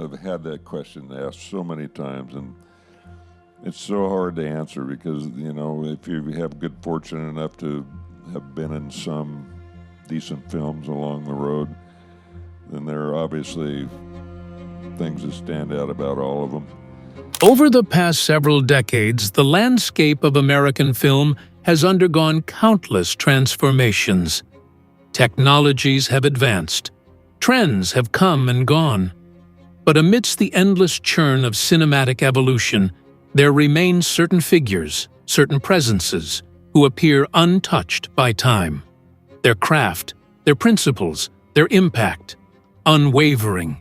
I've had that question asked so many times, and it's so hard to answer because, if you have good fortune enough to have been in some decent films along the road, then there are obviously things that stand out about all of them. Over the past several decades, the landscape of American film has undergone countless transformations. Technologies have advanced. Trends have come and gone. But amidst the endless churn of cinematic evolution, there remain certain figures, certain presences, who appear untouched by time. Their craft, their principles, their impact, unwavering.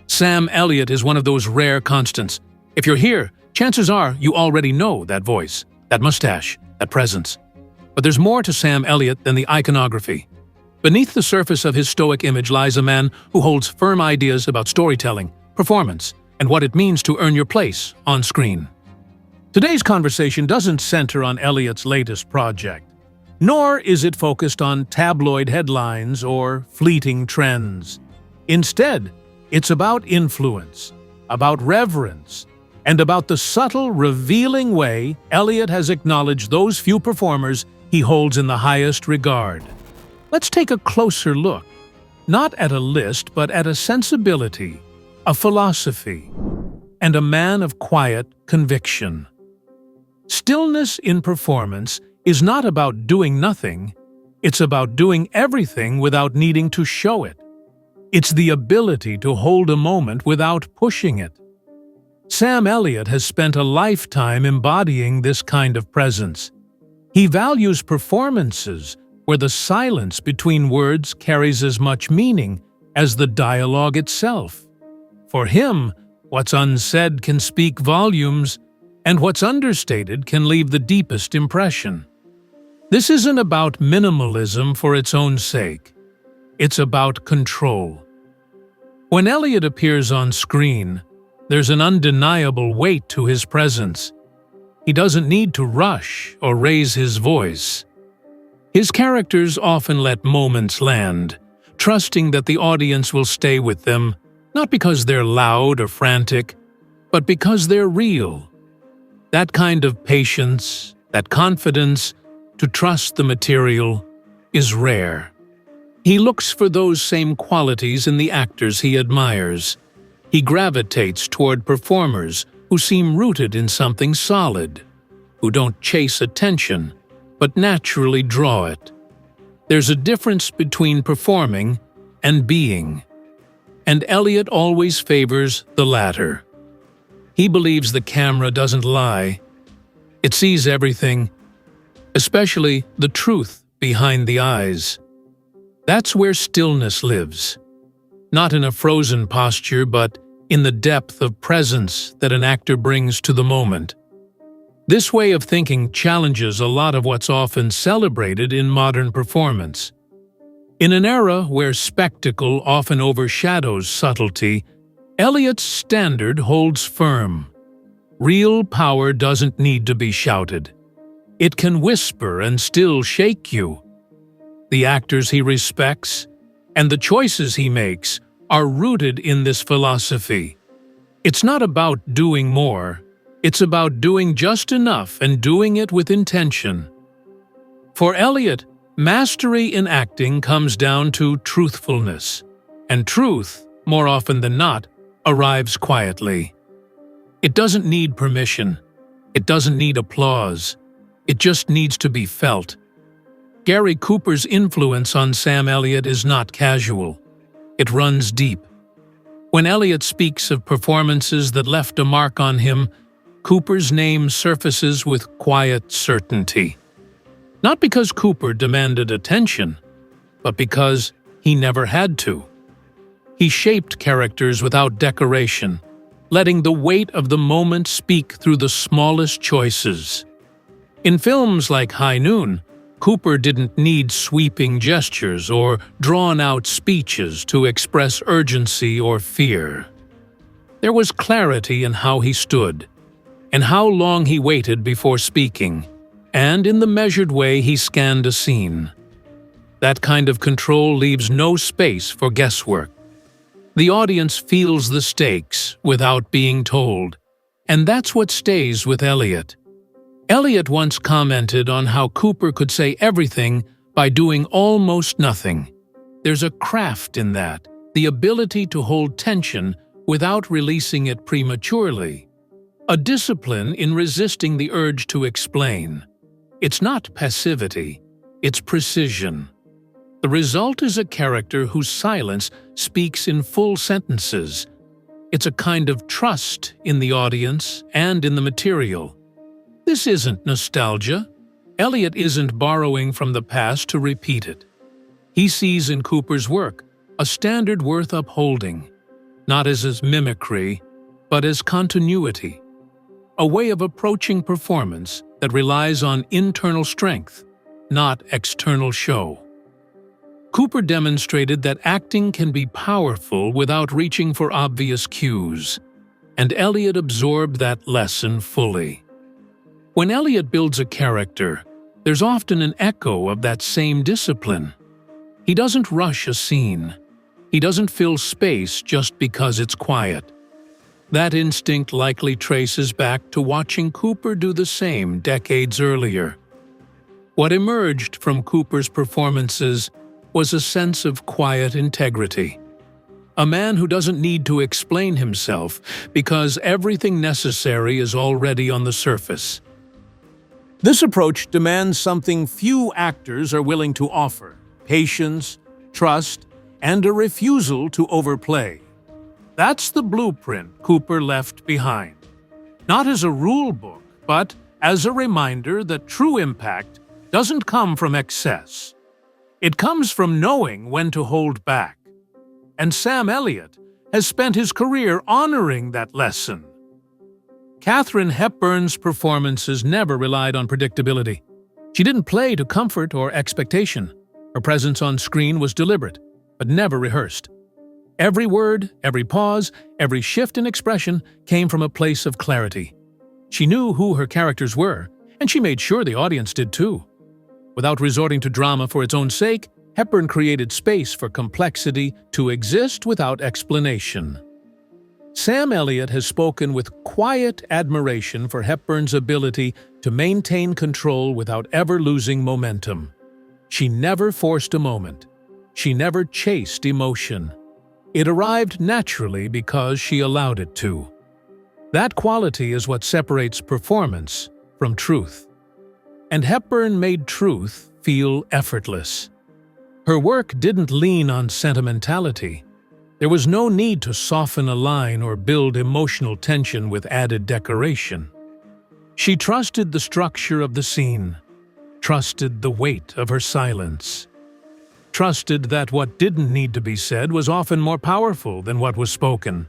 Sam Elliott is one of those rare constants. If you're here, chances are you already know that voice, that mustache, that presence. But there's more to Sam Elliott than the iconography. Beneath the surface of his stoic image lies a man who holds firm ideas about storytelling, performance, and what it means to earn your place on screen. Today's conversation doesn't center on Elliott's latest project, nor is it focused on tabloid headlines or fleeting trends. Instead, it's about influence, about reverence, and about the subtle, revealing way Elliott has acknowledged those few performers he holds in the highest regard. Let's take a closer look, not at a list, but at a sensibility, a philosophy, and a man of quiet conviction. Stillness in performance is not about doing nothing, it's about doing everything without needing to show it. It's the ability to hold a moment without pushing it. Sam Elliott has spent a lifetime embodying this kind of presence. He values performances where the silence between words carries as much meaning as the dialogue itself. For him, what's unsaid can speak volumes, and what's understated can leave the deepest impression. This isn't about minimalism for its own sake. It's about control. When Elliott appears on screen, there's an undeniable weight to his presence. He doesn't need to rush or raise his voice. His characters often let moments land, trusting that the audience will stay with them, not because they're loud or frantic, but because they're real. That kind of patience, that confidence to trust the material, is rare. He looks for those same qualities in the actors he admires. He gravitates toward performers who seem rooted in something solid, who don't chase attention, but naturally draw it. There's a difference between performing and being, and Elliott always favors the latter. He believes the camera doesn't lie. It sees everything, especially the truth behind the eyes. That's where stillness lives, not in a frozen posture, but in the depth of presence that an actor brings to the moment. This way of thinking challenges a lot of what's often celebrated in modern performance. In an era where spectacle often overshadows subtlety, Elliott's standard holds firm. Real power doesn't need to be shouted. It can whisper and still shake you. The actors he respects and the choices he makes are rooted in this philosophy. It's not about doing more. It's about doing just enough and doing it with intention. For Elliott, mastery in acting comes down to truthfulness, and truth, more often than not, arrives quietly. It doesn't need permission. It doesn't need applause. It just needs to be felt. Gary Cooper's influence on Sam Elliott is not casual. It runs deep. When Elliott speaks of performances that left a mark on him, Cooper's name surfaces with quiet certainty. Not because Cooper demanded attention, but because he never had to. He shaped characters without decoration, letting the weight of the moment speak through the smallest choices. In films like High Noon, Cooper didn't need sweeping gestures or drawn-out speeches to express urgency or fear. There was clarity in how he stood, and how long he waited before speaking, and in the measured way he scanned a scene. That kind of control leaves no space for guesswork. The audience feels the stakes without being told, and that's what stays with Elliott. Elliott once commented on how Cooper could say everything by doing almost nothing. There's a craft in that, the ability to hold tension without releasing it prematurely. A discipline in resisting the urge to explain. It's not passivity, it's precision. The result is a character whose silence speaks in full sentences. It's a kind of trust in the audience and in the material. This isn't nostalgia. Elliott isn't borrowing from the past to repeat it. He sees in Cooper's work a standard worth upholding, not as mimicry, but as continuity. A way of approaching performance that relies on internal strength, not external show. Cooper demonstrated that acting can be powerful without reaching for obvious cues, and Elliott absorbed that lesson fully. When Elliott builds a character, there's often an echo of that same discipline. He doesn't rush a scene. He doesn't fill space just because it's quiet. That instinct likely traces back to watching Cooper do the same decades earlier. What emerged from Cooper's performances was a sense of quiet integrity. A man who doesn't need to explain himself because everything necessary is already on the surface. This approach demands something few actors are willing to offer: patience, trust, and a refusal to overplay. That's the blueprint Cooper left behind. Not as a rule book, but as a reminder that true impact doesn't come from excess. It comes from knowing when to hold back. And Sam Elliott has spent his career honoring that lesson. Katharine Hepburn's performances never relied on predictability. She didn't play to comfort or expectation. Her presence on screen was deliberate, but never rehearsed. Every word, every pause, every shift in expression came from a place of clarity. She knew who her characters were, and she made sure the audience did too. Without resorting to drama for its own sake, Hepburn created space for complexity to exist without explanation. Sam Elliott has spoken with quiet admiration for Hepburn's ability to maintain control without ever losing momentum. She never forced a moment. She never chased emotion. It arrived naturally because she allowed it to. That quality is what separates performance from truth. And Hepburn made truth feel effortless. Her work didn't lean on sentimentality. There was no need to soften a line or build emotional tension with added decoration. She trusted the structure of the scene, trusted the weight of her silence, trusted that what didn't need to be said was often more powerful than what was spoken.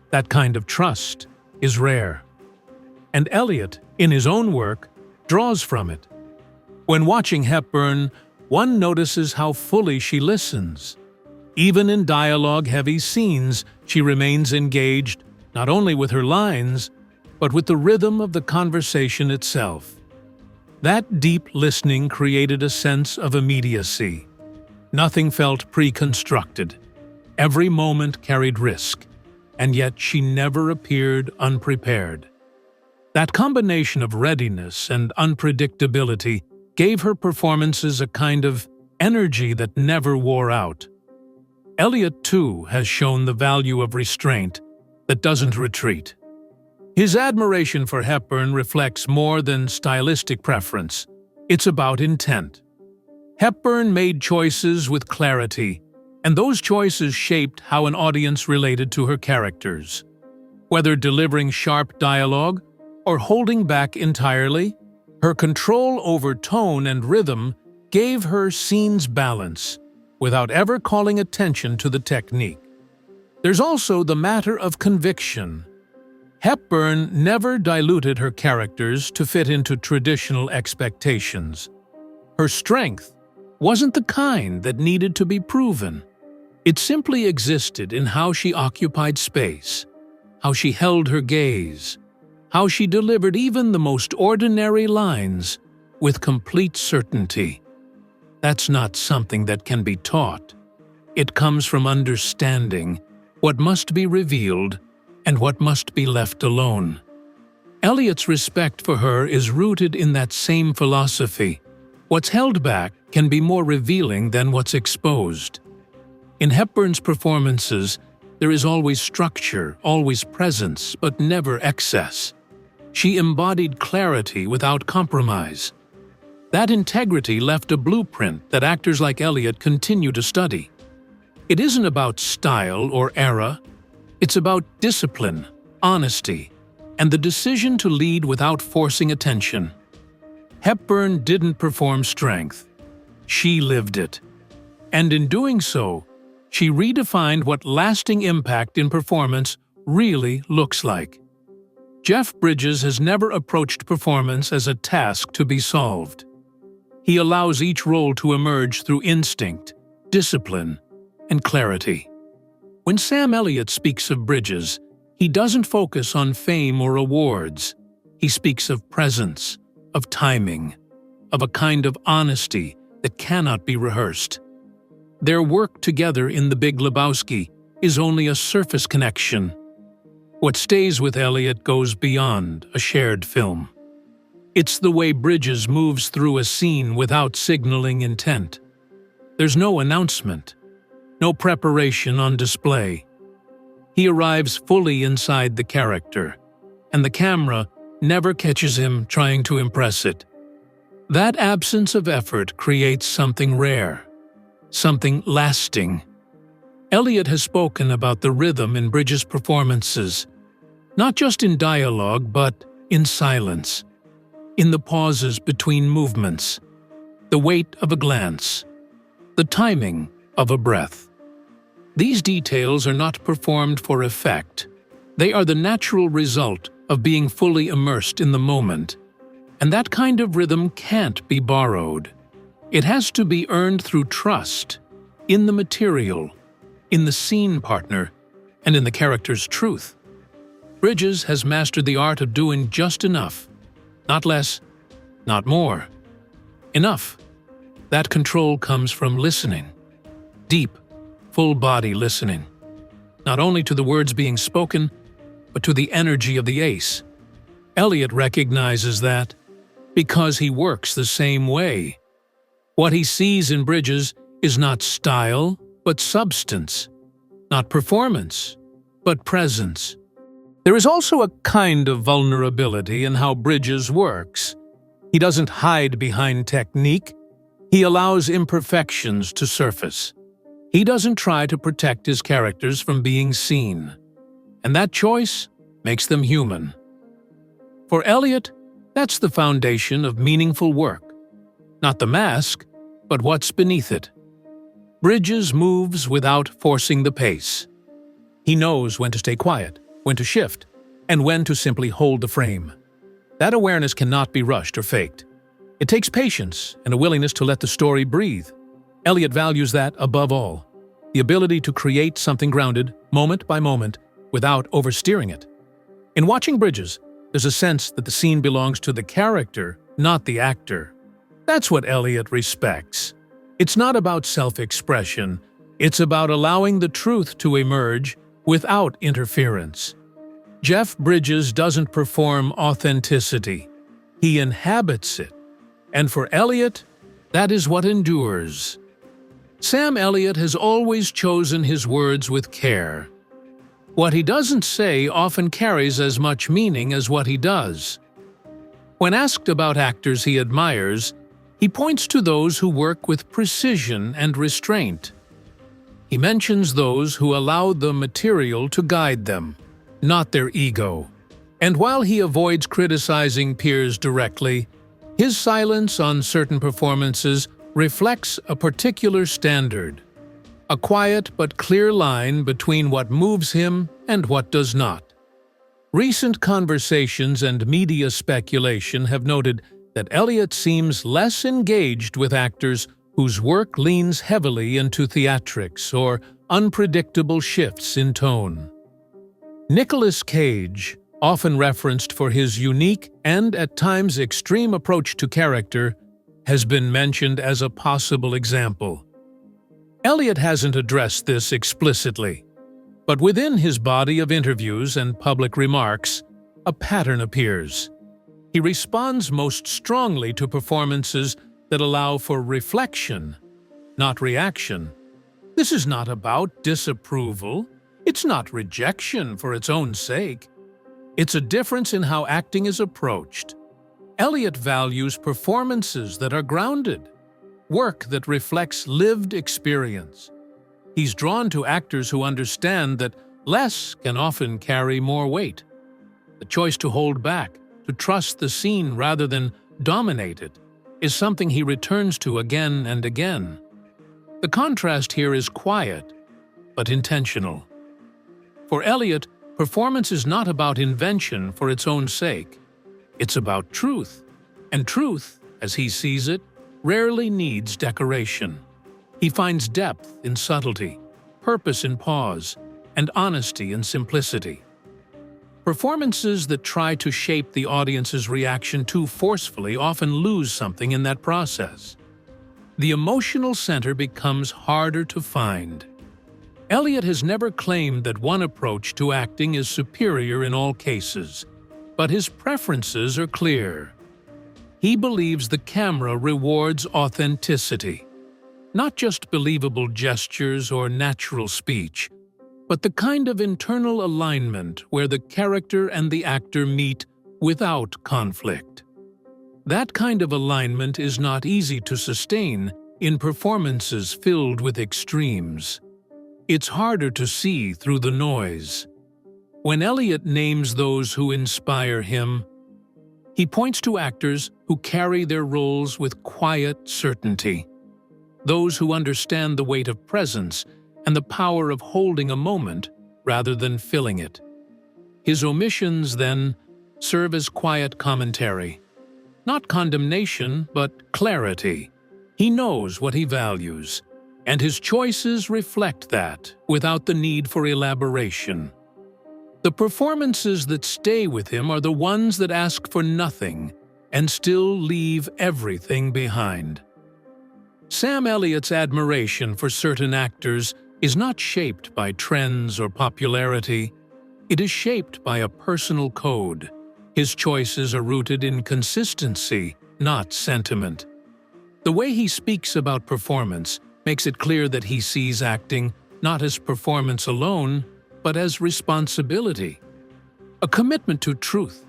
That kind of trust is rare. And Elliott, in his own work, draws from it. When watching Hepburn, one notices how fully she listens. Even in dialogue-heavy scenes, she remains engaged not only with her lines, but with the rhythm of the conversation itself. That deep listening created a sense of immediacy. Nothing felt pre-constructed. Every moment carried risk, and yet she never appeared unprepared. That combination of readiness and unpredictability gave her performances a kind of energy that never wore out. Elliott, too, has shown the value of restraint that doesn't retreat. His admiration for Hepburn reflects more than stylistic preference. It's about intent. Hepburn made choices with clarity, and those choices shaped how an audience related to her characters. Whether delivering sharp dialogue or holding back entirely, her control over tone and rhythm gave her scenes balance, without ever calling attention to the technique. There's also the matter of conviction. Hepburn never diluted her characters to fit into traditional expectations. Her strength wasn't the kind that needed to be proven. It simply existed in how she occupied space, how she held her gaze, how she delivered even the most ordinary lines with complete certainty. That's not something that can be taught. It comes from understanding what must be revealed, and what must be left alone. Elliott's respect for her is rooted in that same philosophy. What's held back can be more revealing than what's exposed. In Hepburn's performances, there is always structure, always presence, but never excess. She embodied clarity without compromise. That integrity left a blueprint that actors like Elliott continue to study. It isn't about style or era. It's about discipline, honesty, and the decision to lead without forcing attention. Hepburn didn't perform strength. She lived it. And in doing so, she redefined what lasting impact in performance really looks like. Jeff Bridges has never approached performance as a task to be solved. He allows each role to emerge through instinct, discipline, and clarity. When Sam Elliott speaks of Bridges, he doesn't focus on fame or awards. He speaks of presence, of timing, of a kind of honesty that cannot be rehearsed. Their work together in The Big Lebowski is only a surface connection. What stays with Elliott goes beyond a shared film. It's the way Bridges moves through a scene without signaling intent. There's no announcement, no preparation on display. He arrives fully inside the character, and the camera never catches him trying to impress it. That absence of effort creates something rare, something lasting. Elliott has spoken about the rhythm in Bridges' performances, not just in dialogue but in silence, in the pauses between movements, the weight of a glance, the timing of a breath. These details are not performed for effect. They are the natural result of being fully immersed in the moment, and that kind of rhythm can't be borrowed. It has to be earned through trust, in the material, in the scene partner, and in the character's truth. Bridges has mastered the art of doing just enough, not less, not more. Enough. That control comes from listening. Deep, full-body listening. Not only to the words being spoken, but to the energy of the ace. Elliott recognizes that because he works the same way. What he sees in Bridges is not style, but substance. Not performance, but presence. There is also a kind of vulnerability in how Bridges works. He doesn't hide behind technique. He allows imperfections to surface. He doesn't try to protect his characters from being seen. And that choice makes them human. For Elliott, that's the foundation of meaningful work. Not the mask, but what's beneath it. Bridges moves without forcing the pace. He knows when to stay quiet, when to shift, and when to simply hold the frame. That awareness cannot be rushed or faked. It takes patience and a willingness to let the story breathe. Elliott values that above all, the ability to create something grounded, moment by moment, without oversteering it. In watching Bridges, there's a sense that the scene belongs to the character, not the actor. That's what Elliott respects. It's not about self-expression. It's about allowing the truth to emerge without interference. Jeff Bridges doesn't perform authenticity. He inhabits it. And for Elliott, that is what endures. Sam Elliott has always chosen his words with care. What he doesn't say often carries as much meaning as what he does. When asked about actors he admires, he points to those who work with precision and restraint. He mentions those who allow the material to guide them, not their ego. And while he avoids criticizing peers directly, his silence on certain performances reflects a particular standard, a quiet but clear line between what moves him and what does not. Recent conversations and media speculation have noted that Elliott seems less engaged with actors whose work leans heavily into theatrics or unpredictable shifts in tone. Nicolas Cage, often referenced for his unique and at times extreme approach to character, has been mentioned as a possible example. Elliott hasn't addressed this explicitly, But within his body of interviews and public remarks, a pattern appears. He responds most strongly to performances that allow for reflection, not reaction. This is not about disapproval. It's not rejection for its own sake. It's a difference in how acting is approached. Elliott values performances that are grounded, work that reflects lived experience. He's drawn to actors who understand that less can often carry more weight. The choice to hold back, to trust the scene rather than dominate it, is something he returns to again and again. The contrast here is quiet, but intentional. For Elliott, performance is not about invention for its own sake. It's about truth, and truth, as he sees it, rarely needs decoration. He finds depth in subtlety, purpose in pause, and honesty in simplicity. Performances that try to shape the audience's reaction too forcefully often lose something in that process. The emotional center becomes harder to find. Elliott has never claimed that one approach to acting is superior in all cases, but his preferences are clear. He believes the camera rewards authenticity, not just believable gestures or natural speech, but the kind of internal alignment where the character and the actor meet without conflict. That kind of alignment is not easy to sustain in performances filled with extremes. It's harder to see through the noise. When Elliott names those who inspire him, he points to actors who carry their roles with quiet certainty, those who understand the weight of presence and the power of holding a moment rather than filling it. His omissions, then, serve as quiet commentary. Not condemnation, but clarity. He knows what he values, and his choices reflect that without the need for elaboration. The performances that stay with him are the ones that ask for nothing and still leave everything behind. Sam Elliott's admiration for certain actors is not shaped by trends or popularity. It is shaped by a personal code. His choices are rooted in consistency, not sentiment. The way he speaks about performance makes it clear that he sees acting not as performance alone, but as responsibility, a commitment to truth,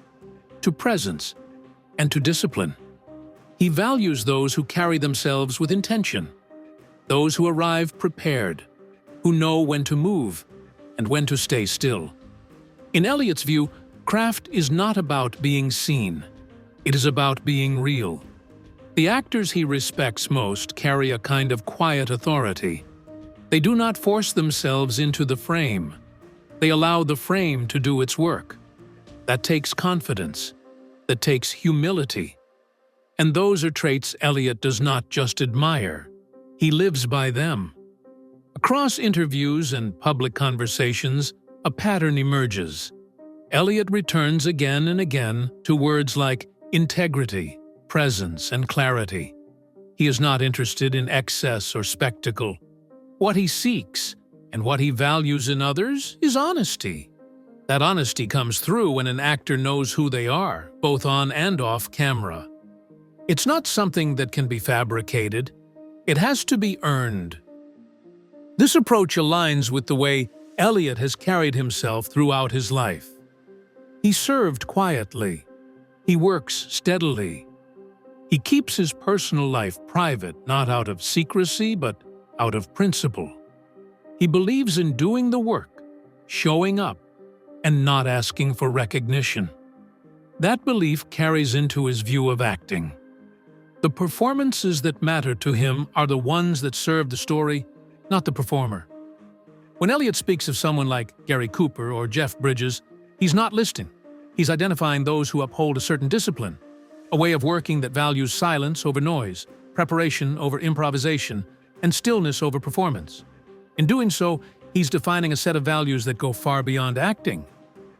to presence, and to discipline. He values those who carry themselves with intention, those who arrive prepared, who know when to move and when to stay still. In Elliott's view, craft is not about being seen. It is about being real. The actors he respects most carry a kind of quiet authority. They do not force themselves into the frame. They allow the frame to do its work. That takes confidence. That takes humility. And those are traits Elliott does not just admire. He lives by them. Across interviews and public conversations, a pattern emerges. Elliott returns again and again to words like integrity, presence, and clarity. He is not interested in excess or spectacle. What he seeks and what he values in others is honesty. That honesty comes through when an actor knows who they are, both on and off camera. It's not something that can be fabricated. It has to be earned. This approach aligns with the way Elliott has carried himself throughout his life. He served quietly. He works steadily. He keeps his personal life private, not out of secrecy, but out of principle. He believes in doing the work, showing up, and not asking for recognition. That belief carries into his view of acting. The performances that matter to him are the ones that serve the story, not the performer. When Elliott speaks of someone like Gary Cooper or Jeff Bridges, he's not listing. He's identifying those who uphold a certain discipline, a way of working that values silence over noise, preparation over improvisation, and stillness over performance. In doing so, he's defining a set of values that go far beyond acting.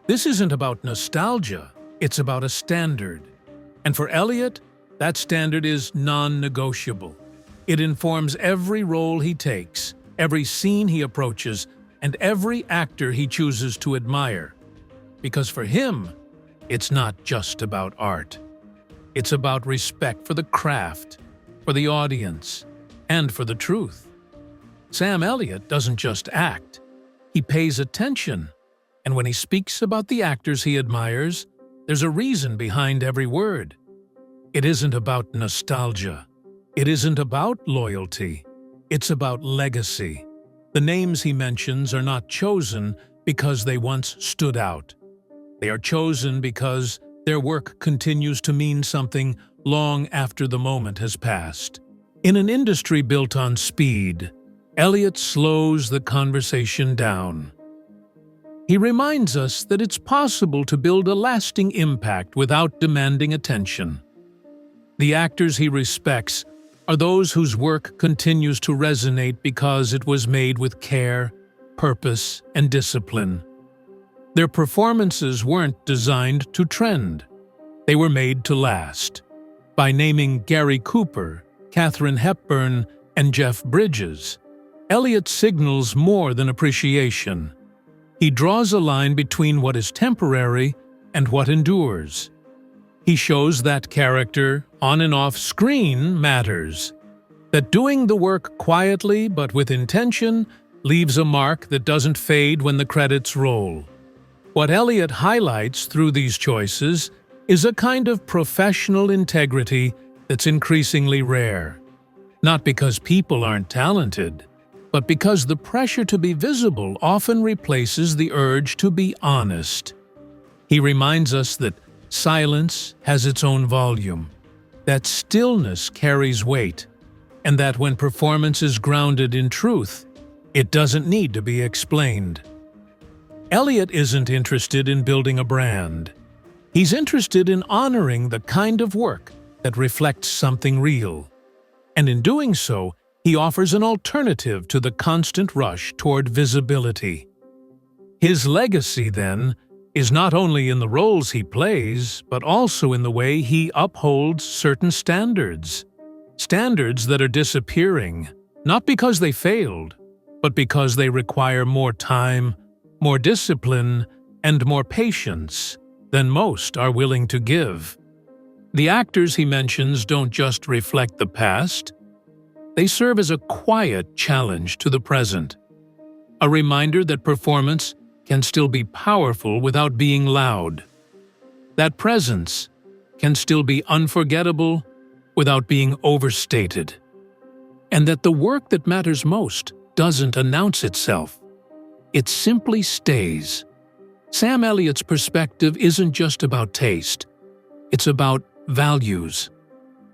This isn't about nostalgia, it's about a standard. And for Elliott, that standard is non-negotiable. It informs every role he takes, every scene he approaches, and every actor he chooses to admire. Because for him, it's not just about art. It's about respect for the craft, for the audience, and for the truth. Sam Elliott doesn't just act. He pays attention, and when he speaks about the actors he admires, there's a reason behind every word. It isn't about nostalgia. It isn't about loyalty. It's about legacy. The names he mentions are not chosen because they once stood out. They are chosen because their work continues to mean something long after the moment has passed. In an industry built on speed, Elliott slows the conversation down. He reminds us that it's possible to build a lasting impact without demanding attention. The actors he respects are those whose work continues to resonate because it was made with care, purpose, and discipline. Their performances weren't designed to trend. They were made to last. By naming Gary Cooper, Katharine Hepburn, and Jeff Bridges, Elliott signals more than appreciation. He draws a line between what is temporary and what endures. He shows that character, on and off screen, matters. That doing the work quietly but with intention leaves a mark that doesn't fade when the credits roll. What Elliott highlights through these choices is a kind of professional integrity that's increasingly rare. Not because people aren't talented, but because the pressure to be visible often replaces the urge to be honest. He reminds us that silence has its own volume, that stillness carries weight, and that when performance is grounded in truth, it doesn't need to be explained. Elliott isn't interested in building a brand. He's interested in honoring the kind of work that reflects something real. And in doing so, he offers an alternative to the constant rush toward visibility. His legacy, then, is not only in the roles he plays, but also in the way he upholds certain standards. Standards that are disappearing, not because they failed, but because they require more time, more discipline, and more patience than most are willing to give. The actors he mentions don't just reflect the past. They serve as a quiet challenge to the present, a reminder that performance can still be powerful without being loud, that presence can still be unforgettable without being overstated, and that the work that matters most doesn't announce itself. It simply stays. Sam Elliott's perspective isn't just about taste. It's about values.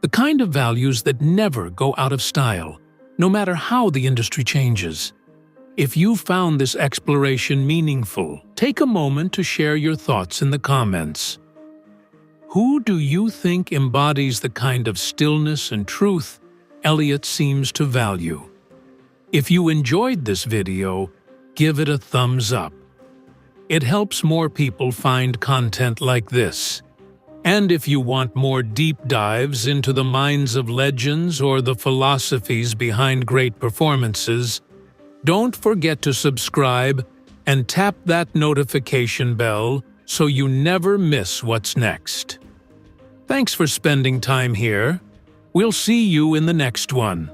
The kind of values that never go out of style, no matter how the industry changes. If you found this exploration meaningful, take a moment to share your thoughts in the comments. Who do you think embodies the kind of stillness and truth Elliott seems to value? If you enjoyed this video, give it a thumbs up. It helps more people find content like this. And if you want more deep dives into the minds of legends or the philosophies behind great performances, don't forget to subscribe and tap that notification bell so you never miss what's next. Thanks for spending time here. We'll see you in the next one.